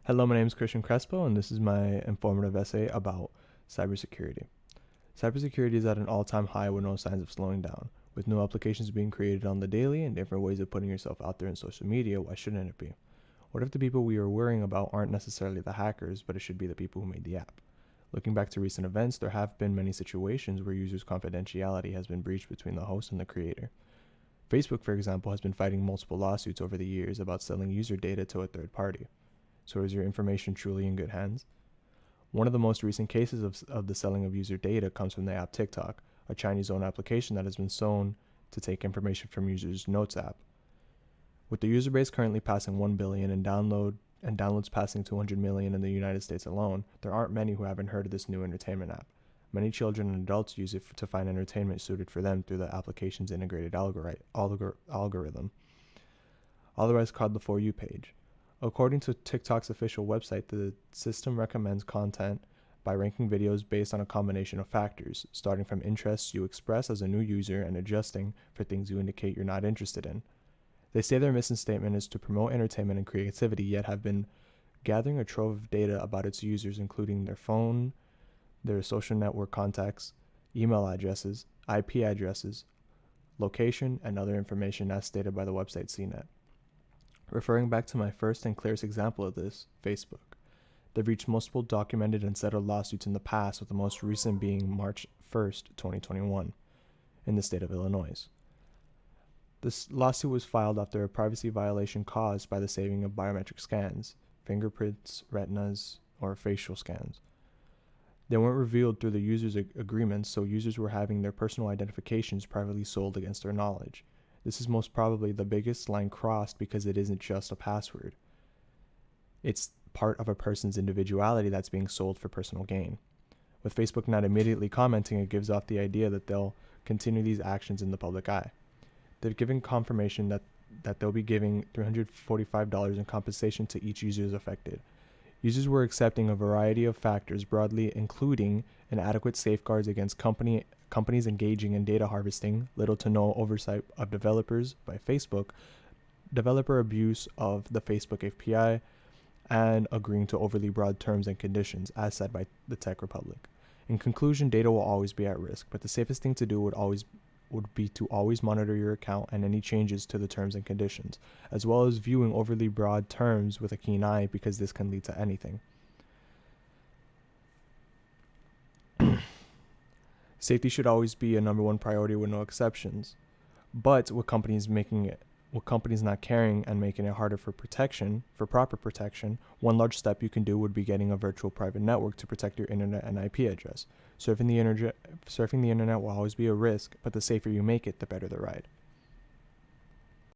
Hello, my name is Christian Crespo, and this is my informative essay about cybersecurity. Cybersecurity is at an all-time high with no signs of slowing down. With new applications being created on the daily and different ways of putting yourself out there in social media, why shouldn't it be? What if the people we are worrying about aren't necessarily the hackers, but it should be the people who made the app? Looking back to recent events, there have been many situations where users' confidentiality has been breached between the host and the creator. Facebook, for example, has been fighting multiple lawsuits over the years about selling user data to a third party. So is your information truly in good hands? One of the most recent cases of the selling of user data comes from the app TikTok, a Chinese-owned application that has been shown to take information from users' Notes app. With the user base currently passing 1 billion and downloads passing 200 million in the United States alone, there aren't many who haven't heard of this new entertainment app. Many children and adults use it to find entertainment suited for them through the application's integrated algorithm, otherwise called the For You page. According to TikTok's official website, the system recommends content by ranking videos based on a combination of factors, starting from interests you express as a new user and adjusting for things you indicate you're not interested in. They say their mission statement is to promote entertainment and creativity, yet have been gathering a trove of data about its users, including their phone, their social network contacts, email addresses, IP addresses, location, and other information as stated by the website CNET. Referring back to my first and clearest example of this, Facebook. They've reached multiple documented and settled lawsuits in the past, with the most recent being March 1st, 2021, in the state of Illinois. This lawsuit was filed after a privacy violation caused by the saving of biometric scans, fingerprints, retinas, or facial scans. They weren't revealed through the user's agreements, so users were having their personal identifications privately sold against their knowledge. This is most probably the biggest line crossed because it isn't just a password. It's part of a person's individuality that's being sold for personal gain. With Facebook not immediately commenting, it gives off the idea that they'll continue these actions in the public eye. They've given confirmation that they'll be giving $345 in compensation to each user affected. Users were accepting a variety of factors, broadly including inadequate safeguards against companies engaging in data harvesting, little to no oversight of developers by Facebook, developer abuse of the Facebook API, and agreeing to overly broad terms and conditions, as said by the Tech Republic. In conclusion, data will always be at risk, but the safest thing to do would be to always monitor your account and any changes to the terms and conditions, as well as viewing overly broad terms with a keen eye, because this can lead to anything. Safety should always be a number one priority with no exceptions. But with companies not caring and making it harder for proper protection, one large step you can do would be getting a virtual private network to protect your internet and IP address. Surfing the internet will always be a risk, but the safer you make it, the better the ride.